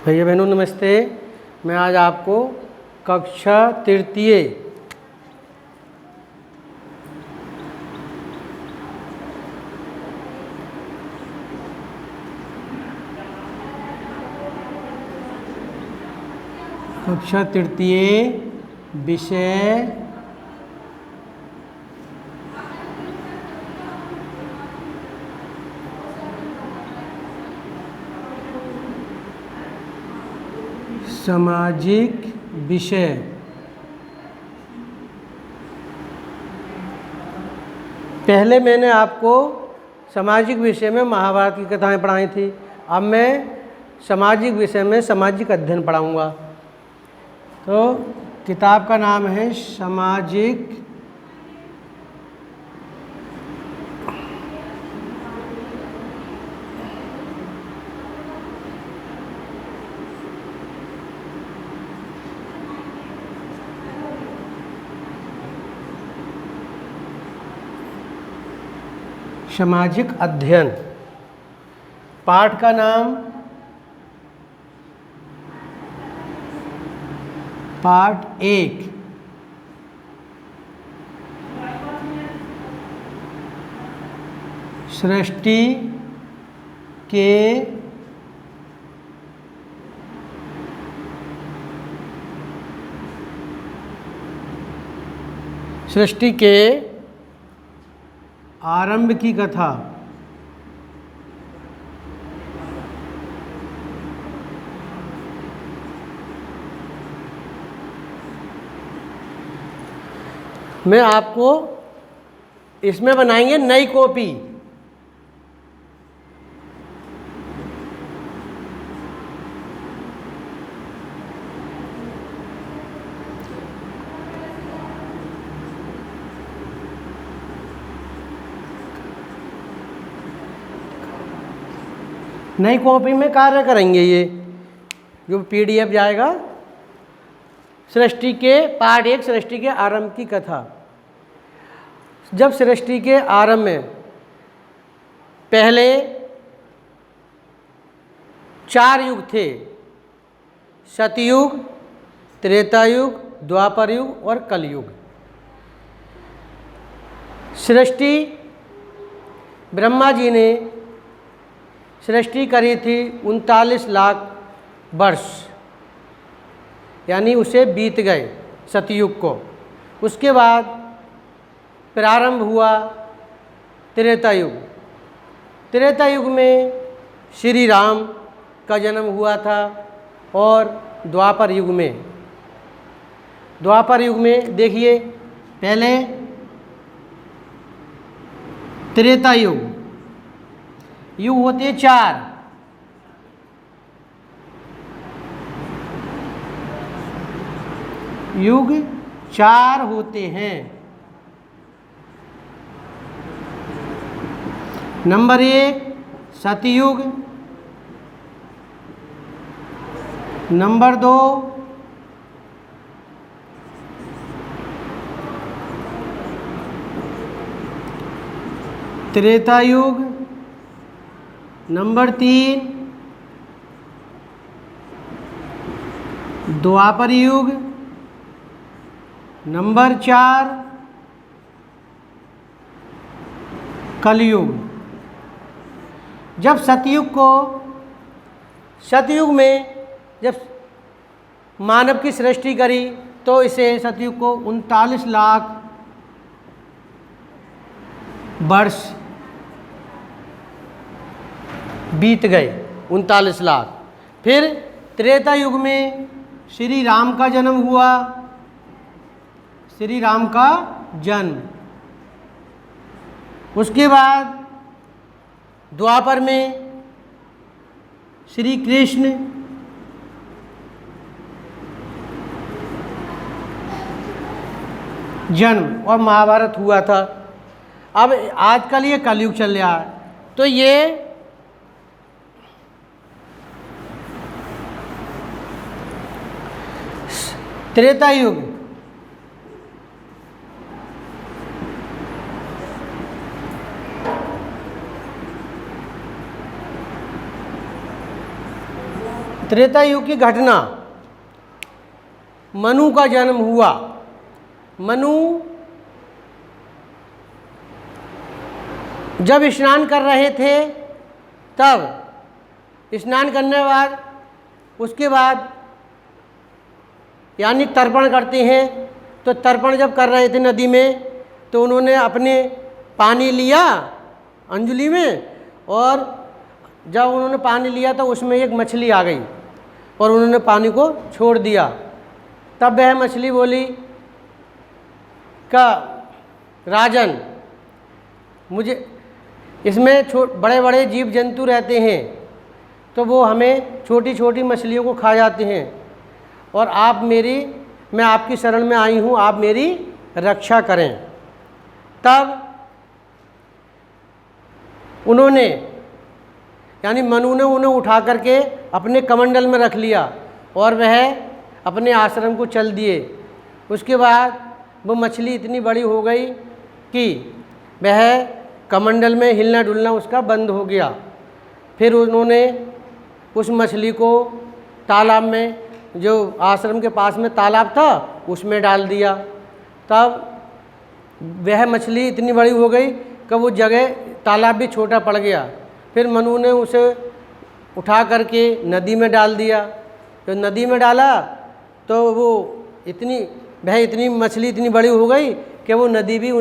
भैया बहनों नमस्ते। मैं आज आपको कक्षा तृतीय विषय सामाजिक विषय पहले मैंने आपको सामाजिक विषय में महाभारत की कथाएं पढ़ाई थी। अब मैं सामाजिक विषय में सामाजिक अध्ययन पढ़ाऊंगा। तो किताब का नाम है सामाजिक सामाजिक अध्ययन। पाठ का नाम पाठ 1 सृष्टि के आरंभ की कथा। मैं आपको इसमें बनाएंगे नई कॉपी। नई कॉपी में कार्य करेंगे। ये जो PDF जाएगा सृष्टि के पाठ 1 सृष्टि के आरंभ की कथा। जब सृष्टि के आरंभ में पहले 4 युग थे, सतयुग, त्रेता युग, द्वापर युग और कलयुग। सृष्टि ब्रह्मा जी ने सृष्टि करी थी 39 लाख वर्ष, यानी उसे बीत गए सतयुग को। उसके बाद प्रारंभ हुआ त्रेता युग। त्रेता युग में श्री राम का जन्म हुआ था। और द्वापर युग में देखिए, पहले त्रेता युग होते 4। युग 4 होते हैं। नंबर 1 सतयुग, नंबर 2 त्रेता युग, नंबर 3 द्वापर युग, नंबर 4 कलयुग। जब सतयुग में जब मानव की सृष्टि करी तो इसे सतयुग को 39 लाख वर्ष बीत गए, 39 लाख। फिर त्रेता युग में श्री राम का जन्म हुआ। श्री राम का जन्म। उसके बाद द्वापर में श्री कृष्ण, जन्म और महाभारत हुआ था। अब आजकल ये कलयुग चल रहा है। तो ये त्रेता युग त्रेता युग की घटना, मनु का जन्म हुआ। मनु जब स्नान कर रहे थे, तब स्नान करने के बाद उसके बाद यानी तर्पण करते हैं, तो तर्पण जब कर रहे थे नदी में, तो उन्होंने अपने पानी लिया अंजलि में, और जब उन्होंने पानी लिया तो उसमें एक मछली आ गई और उन्होंने पानी को छोड़ दिया। तब वह मछली बोली का राजन, मुझे इसमें बड़े बड़े जीव जंतु रहते हैं, तो वो हमें छोटी छोटी मछलियों को खा जाते हैं, और मैं आपकी शरण में आई हूँ, आप मेरी रक्षा करें। तब उन्होंने यानी मनु ने उन्हें उठा करके अपने कमंडल में रख लिया और वह अपने आश्रम को चल दिए। उसके बाद वो मछली इतनी बड़ी हो गई कि वह कमंडल में हिलना डुलना उसका बंद हो गया। फिर उन्होंने उस मछली को तालाब में, जो आश्रम के पास में तालाब था, उसमें डाल दिया। तब वह मछली इतनी बड़ी हो गई कि वो जगह तालाब भी छोटा पड़ गया। फिर मनु ने उसे उठा करके नदी में डाल दिया। तो नदी में डाला तो वह इतनी मछली इतनी बड़ी हो गई कि वो नदी भी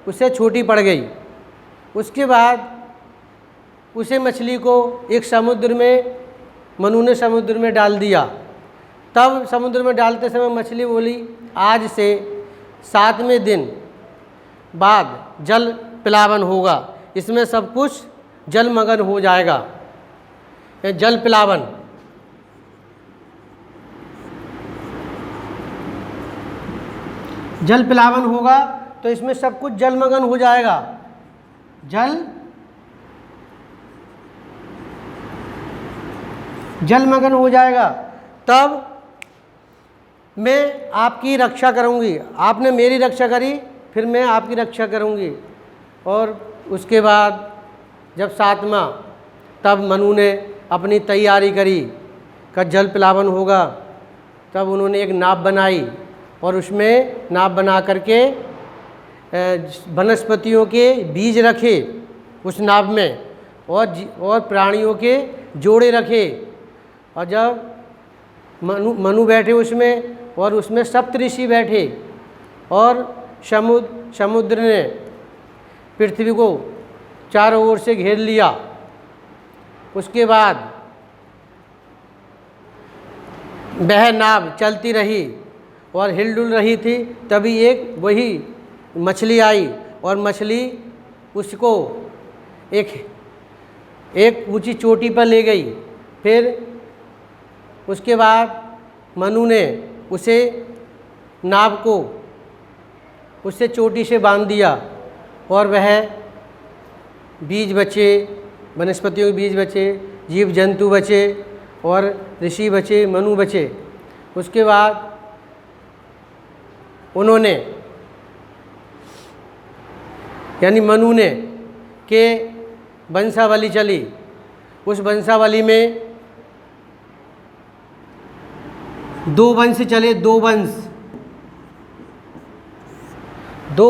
उससे छोटी पड़ गई। उसके बाद उसे मछली को एक समुद्र में मनु ने समुद्र में डाल दिया। तब समुद्र में डालते समय मछली बोली, आज से 7वें दिन बाद जल प्लावन होगा, इसमें सब कुछ जलमग्न हो जाएगा। जल प्लावन, जल प्लावन होगा तो इसमें सब कुछ जलमग्न हो जाएगा। जलमग्न हो जाएगा। तब मैं आपकी रक्षा करूंगी। आपने मेरी रक्षा करी, फिर मैं आपकी रक्षा करूंगी। और उसके बाद जब 7वां, तब मनु ने अपनी तैयारी करी का जल प्लावन होगा। तब उन्होंने एक नाव बनाई और उसमें नाव बना करके वनस्पतियों के बीज रखे उस नाव में, और प्राणियों के जोड़े रखे। और जब मनु बैठे उसमें, और उसमें सप्तऋषि बैठे, और समुद्र ने पृथ्वी को चारों ओर से घेर लिया। उसके बाद वह नाव चलती रही और हिलडुल रही थी। तभी एक वही मछली आई, और मछली उसको एक ऊंची चोटी पर ले गई। फिर उसके बाद मनु ने उसे नाव को उससे चोटी से बांध दिया, और वह बीज बचे, वनस्पतियों के बीज बचे, जीव जंतु बचे, और ऋषि बचे, मनु बचे। उसके बाद उन्होंने यानी मनु ने के वंशावली चली। उस वंशावली में 2 वंश चले, 2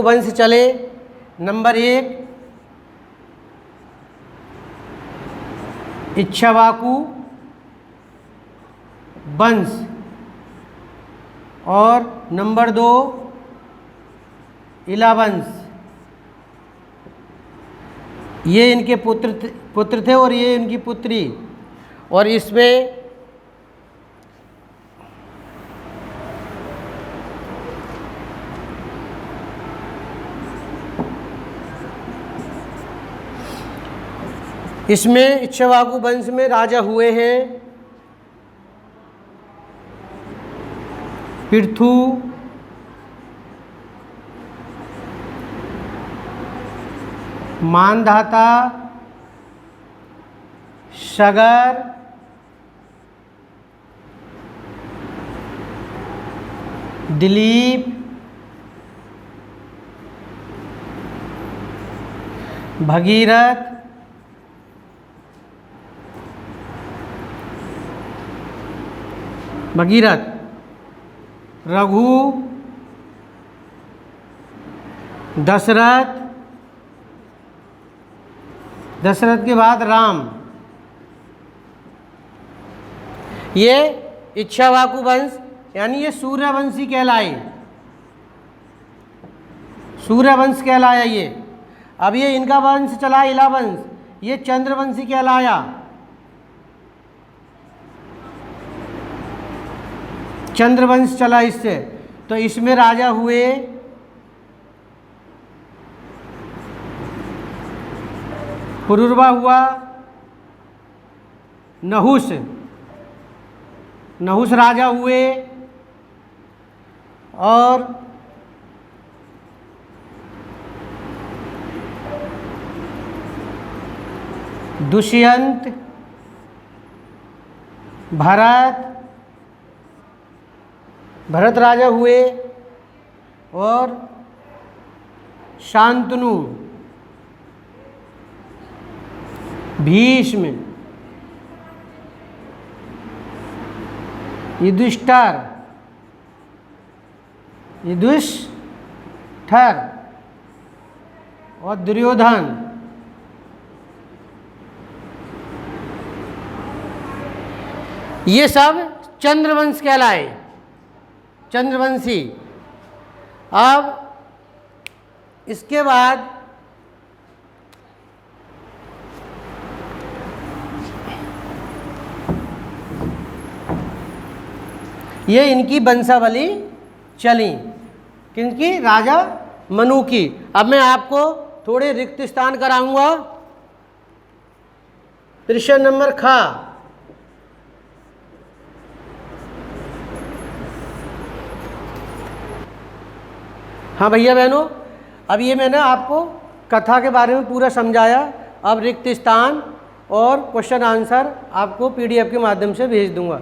वंश चले। नंबर 1 इक्ष्वाकु वंश, और नंबर 2 इला वंश। ये इनके पुत्र थे और ये इनकी पुत्री। और इसमें इक्ष्वाकु वंश में राजा हुए हैं पृथु, मानधाता, सगर, दिलीप, भगीरथ, भगीरथ, रघु, दशरथ, दशरथ के बाद राम। ये इक्ष्वाकु वंश यानी ये सूर्यवंशी कहलाए, सूर्यवंश कहलाया ये। अब ये इनका वंश चला इला वंश, ये चंद्रवंशी कहलाया। चंद्रवंश चला इससे, तो इसमें राजा हुए पुरुरवा हुआ, नहुष, नहुष राजा हुए, और दुष्यंत, भरत, भरत राजा हुए, और शांतनु, भीष्म, युधिष्ठिर, और दुर्योधन। ये सब चंद्रवंश कहलाए, चंद्रवंशी। अब इसके बाद ये इनकी वंशावली चली, किनकी? राजा मनु की। अब मैं आपको थोड़े रिक्त स्थान कराऊंगा। प्रश्न नंबर ख, हाँ भैया बहनों, अब ये मैंने आपको कथा के बारे में पूरा समझाया। अब रिक्त स्थान और क्वेश्चन आंसर आपको PDF के माध्यम से भेज दूंगा।